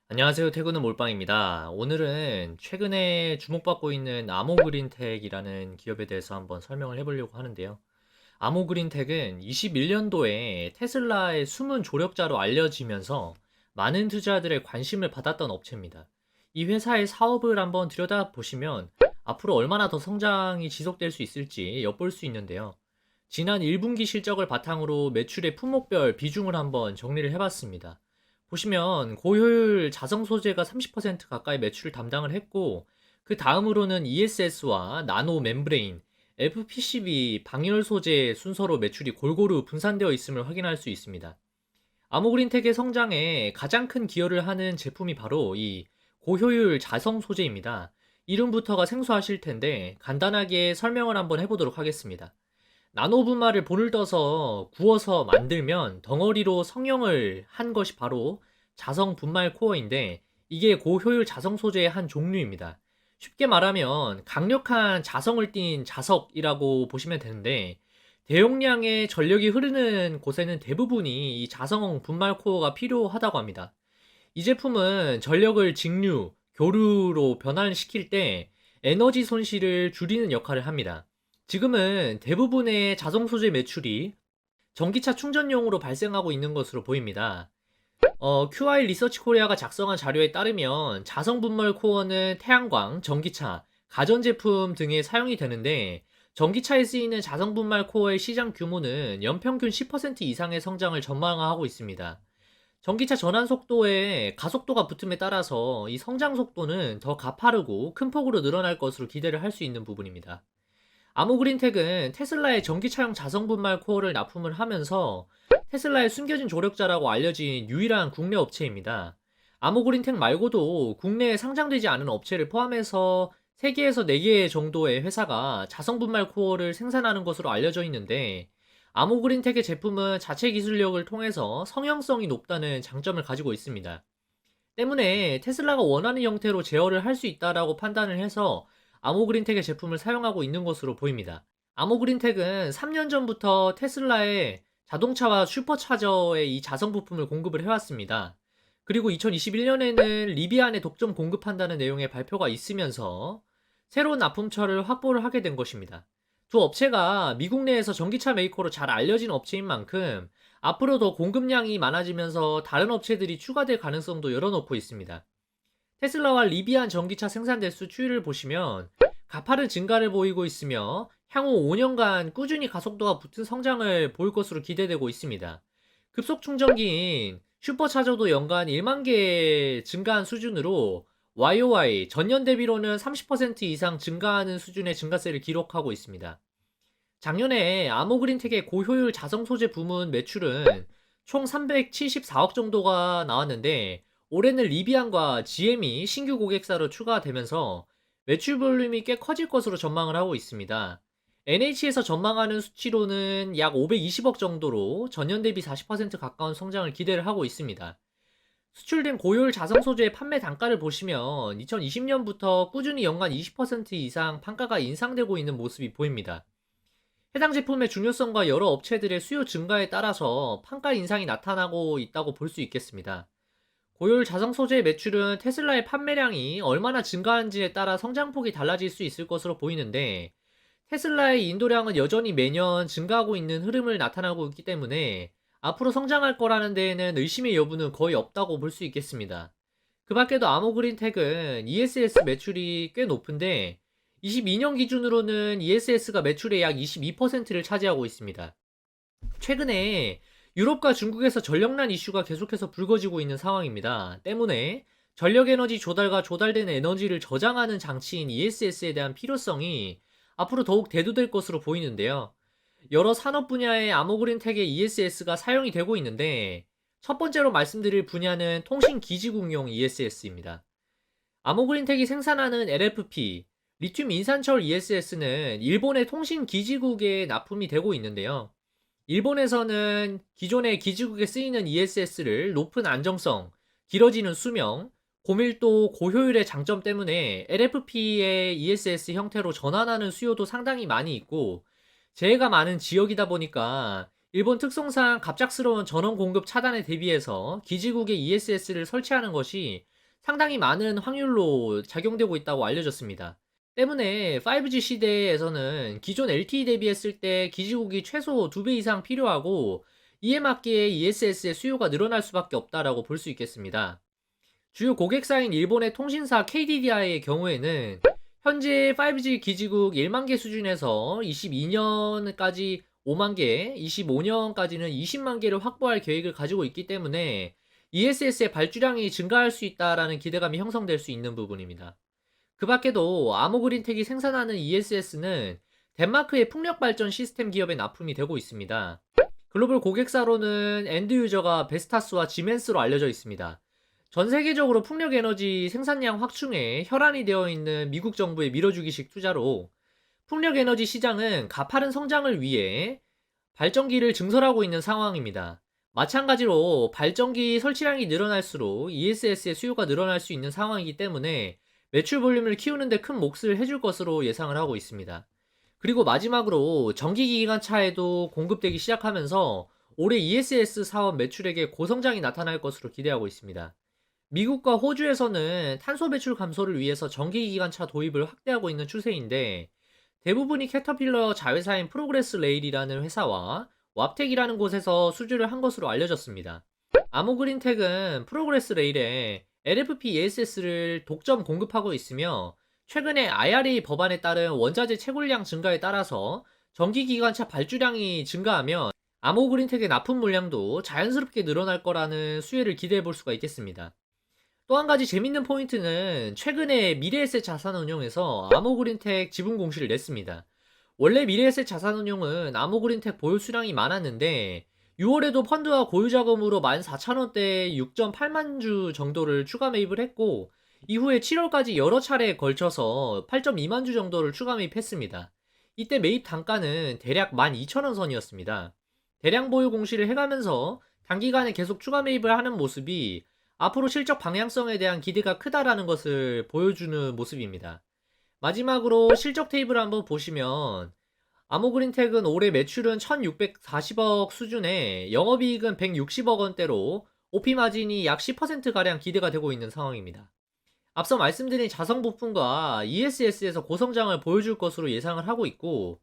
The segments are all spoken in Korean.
안녕하세요. 태구는 몰빵입니다. 오늘은 최근에 주목받고 있는 아모그린텍이라는 기업에 대해서 한번 설명을 해보려고 하는데요. 아모그린텍은 21년도에 테슬라의 숨은 조력자로 알려지면서 많은 투자자들의 관심을 받았던 업체입니다. 이 회사의 사업을 한번 들여다보시면 앞으로 얼마나 더 성장이 지속될 수 있을지 엿볼 수 있는데요. 지난 1분기 실적을 바탕으로 매출의 품목별 비중을 한번 정리를 해봤습니다. 보시면 고효율 자성 소재가 30% 가까이 매출을 담당을 했고, 그 다음으로는 ESS와 나노 멤브레인, FPCB 방열 소재 순서로 매출이 골고루 분산되어 있음을 확인할 수 있습니다. 아모그린텍의 성장에 가장 큰 기여를 하는 제품이 바로 이 고효율 자성 소재입니다. 이름부터가 생소하실 텐데 간단하게 설명을 한번 해보도록 하겠습니다. 나노 분말을 본을 떠서 구워서 만들면 덩어리로 성형을 한 것이 바로 자성 분말 코어인데, 이게 고효율 자성 소재의 한 종류입니다. 쉽게 말하면 강력한 자성을 띤 자석이라고 보시면 되는데, 대용량의 전력이 흐르는 곳에는 대부분이 이 자성 분말 코어가 필요하다고 합니다. 이 제품은 전력을 직류, 교류로 변환시킬 때 에너지 손실을 줄이는 역할을 합니다. 지금은 대부분의 자동 소재 매출이 전기차 충전용으로 발생하고 있는 것으로 보입니다. QI 리서치 코리아가 작성한 자료에 따르면 자성 분말 코어는 태양광, 전기차, 가전제품 등에 사용이 되는데, 전기차에 쓰이는 자성 분말 코어의 시장 규모는 연평균 10% 이상의 성장을 전망하고 있습니다. 전기차 전환 속도에 가속도가 붙음에 따라서 이 성장 속도는 더 가파르고 큰 폭으로 늘어날 것으로 기대를 할 수 있는 부분입니다. 아모그린텍은 테슬라의 전기차용 자성분말 코어를 납품을 하면서 테슬라의 숨겨진 조력자라고 알려진 유일한 국내 업체입니다. 아모그린텍 말고도 국내에 상장되지 않은 업체를 포함해서 3개에서 4개 정도의 회사가 자성분말 코어를 생산하는 것으로 알려져 있는데, 아모그린텍의 제품은 자체 기술력을 통해서 성형성이 높다는 장점을 가지고 있습니다. 때문에 테슬라가 원하는 형태로 제어를 할 수 있다라고 판단을 해서 아모그린텍의 제품을 사용하고 있는 것으로 보입니다. 아모그린텍은 3년 전부터 테슬라의 자동차와 슈퍼차저의 이 자성 부품을 공급을 해왔습니다. 그리고 2021년에는 리비안에 독점 공급한다는 내용의 발표가 있으면서 새로운 납품처를 확보를 하게 된 것입니다. 두 업체가 미국 내에서 전기차 메이커로 잘 알려진 업체인 만큼 앞으로 더 공급량이 많아지면서 다른 업체들이 추가될 가능성도 열어놓고 있습니다. 테슬라와 리비안 전기차 생산 대수 추이를 보시면 가파른 증가를 보이고 있으며, 향후 5년간 꾸준히 가속도가 붙은 성장을 보일 것으로 기대되고 있습니다. 급속 충전기인 슈퍼차저도 연간 1만 개 증가한 수준으로 YOY 전년 대비로는 30% 이상 증가하는 수준의 증가세를 기록하고 있습니다. 작년에 아모그린텍의 고효율 자성 소재 부문 매출은 총 374억 정도가 나왔는데, 올해는 리비안과 GM이 신규 고객사로 추가되면서 매출 볼륨이 꽤 커질 것으로 전망을 하고 있습니다. NH에서 전망하는 수치로는 약 520억 정도로 전년 대비 40% 가까운 성장을 기대를 하고 있습니다. 수출된 고효율 자성 소재의 판매 단가를 보시면 2020년부터 꾸준히 연간 20% 이상 판가가 인상되고 있는 모습이 보입니다. 해당 제품의 중요성과 여러 업체들의 수요 증가에 따라서 판가 인상이 나타나고 있다고 볼 수 있겠습니다. 고효율 자성 소재의 매출은 테슬라의 판매량이 얼마나 증가하는지에 따라 성장폭이 달라질 수 있을 것으로 보이는데, 테슬라의 인도량은 여전히 매년 증가하고 있는 흐름을 나타나고 있기 때문에 앞으로 성장할 거라는 데에는 의심의 여부는 거의 없다고 볼 수 있겠습니다. 그 밖에도 아모그린텍은 ESS 매출이 꽤 높은데, 22년 기준으로는 ESS가 매출의 약 22%를 차지하고 있습니다. 최근에 유럽과 중국에서 전력난 이슈가 계속해서 불거지고 있는 상황입니다. 때문에 전력 에너지 조달과 조달된 에너지를 저장하는 장치인 ESS에 대한 필요성이 앞으로 더욱 대두될 것으로 보이는데요. 여러 산업 분야의 아모그린텍의 ESS가 사용이 되고 있는데, 첫 번째로 말씀드릴 분야는 통신 기지국용 ESS입니다. 아모그린텍이 생산하는 LFP, 리튬 인산철 ESS는 일본의 통신 기지국에 납품이 되고 있는데요. 일본에서는 기존의 기지국에 쓰이는 ESS를 높은 안정성, 길어지는 수명, 고밀도, 고효율의 장점 때문에 LFP의 ESS 형태로 전환하는 수요도 상당히 많이 있고, 재해가 많은 지역이다 보니까 일본 특성상 갑작스러운 전원 공급 차단에 대비해서 기지국에 ESS를 설치하는 것이 상당히 많은 확률로 작용되고 있다고 알려졌습니다. 때문에 5G 시대에서는 기존 LTE 대비했을 때 기지국이 최소 2배 이상 필요하고, 이에 맞게 ESS의 수요가 늘어날 수밖에 없다라고 볼 수 있겠습니다. 주요 고객사인 일본의 통신사 KDDI의 경우에는 현재 5G 기지국 1만 개 수준에서 22년까지 5만 개, 25년까지는 20만 개를 확보할 계획을 가지고 있기 때문에 ESS의 발주량이 증가할 수 있다라는 기대감이 형성될 수 있는 부분입니다. 그 밖에도 아모그린텍이 생산하는 ESS는 덴마크의 풍력 발전 시스템 기업에 납품이 되고 있습니다. 글로벌 고객사로는 엔드 유저가 베스타스와 지멘스로 알려져 있습니다. 전 세계적으로 풍력 에너지 생산량 확충에 혈안이 되어 있는 미국 정부의 밀어주기식 투자로 풍력 에너지 시장은 가파른 성장을 위해 발전기를 증설하고 있는 상황입니다. 마찬가지로 발전기 설치량이 늘어날수록 ESS의 수요가 늘어날 수 있는 상황이기 때문에 매출 볼륨을 키우는 데 큰 몫을 해줄 것으로 예상을 하고 있습니다. 그리고 마지막으로 전기기관차에도 공급되기 시작하면서 올해 ESS 사업 매출액에 고성장이 나타날 것으로 기대하고 있습니다. 미국과 호주에서는 탄소 배출 감소를 위해서 전기기관차 도입을 확대하고 있는 추세인데, 대부분이 캐터필러 자회사인 프로그레스 레일이라는 회사와 왑텍이라는 곳에서 수주를 한 것으로 알려졌습니다. 아모그린텍은 프로그레스 레일에 LFP ESS를 독점 공급하고 있으며, 최근에 IRA 법안에 따른 원자재 채굴량 증가에 따라서 전기기관차 발주량이 증가하면 아모그린텍의 납품 물량도 자연스럽게 늘어날 거라는 수혜를 기대해 볼 수가 있겠습니다. 또 한 가지 재밌는 포인트는 최근에 미래에셋 자산운용에서 아모그린텍 지분 공시를 냈습니다. 원래 미래에셋 자산운용은 아모그린텍 보유 수량이 많았는데 6월에도 펀드와 고유 자금으로 14,000원대 6.8만 주 정도를 추가 매입을 했고, 이후에 7월까지 여러 차례에 걸쳐서 8.2만 주 정도를 추가 매입했습니다. 이때 매입 단가는 대략 12,000원 선이었습니다. 대량 보유 공시를 해가면서 단기간에 계속 추가 매입을 하는 모습이 앞으로 실적 방향성에 대한 기대가 크다라는 것을 보여주는 모습입니다. 마지막으로 실적 테이블을 한번 보시면 아모그린텍은 올해 매출은 1640억 수준에 영업이익은 160억 원대로 OP 마진이 약 10%가량 기대가 되고 있는 상황입니다. 앞서 말씀드린 자성 부품과 ESS에서 고성장을 보여줄 것으로 예상을 하고 있고,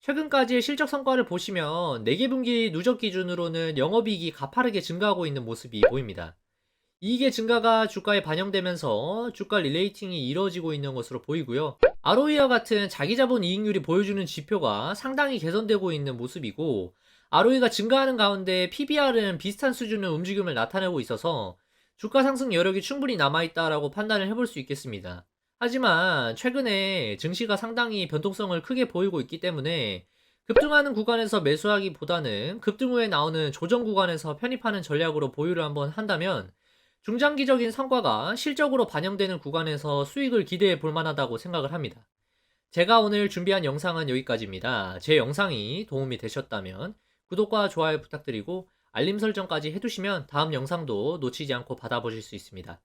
최근까지의 실적 성과를 보시면 4개 분기 누적 기준으로는 영업이익이 가파르게 증가하고 있는 모습이 보입니다. 이익의 증가가 주가에 반영되면서 주가 릴레이팅이 이루어지고 있는 것으로 보이고요. ROE와 같은 자기자본 이익률이 보여주는 지표가 상당히 개선되고 있는 모습이고, ROE가 증가하는 가운데 PBR은 비슷한 수준의 움직임을 나타내고 있어서 주가 상승 여력이 충분히 남아있다라고 판단을 해볼 수 있겠습니다. 하지만 최근에 증시가 상당히 변동성을 크게 보이고 있기 때문에 급등하는 구간에서 매수하기보다는 급등 후에 나오는 조정 구간에서 편입하는 전략으로 보유를 한번 한다면 중장기적인 성과가 실적으로 반영되는 구간에서 수익을 기대해 볼 만하다고 생각을 합니다. 제가 오늘 준비한 영상은 여기까지입니다. 제 영상이 도움이 되셨다면 구독과 좋아요 부탁드리고 알림 설정까지 해두시면 다음 영상도 놓치지 않고 받아보실 수 있습니다.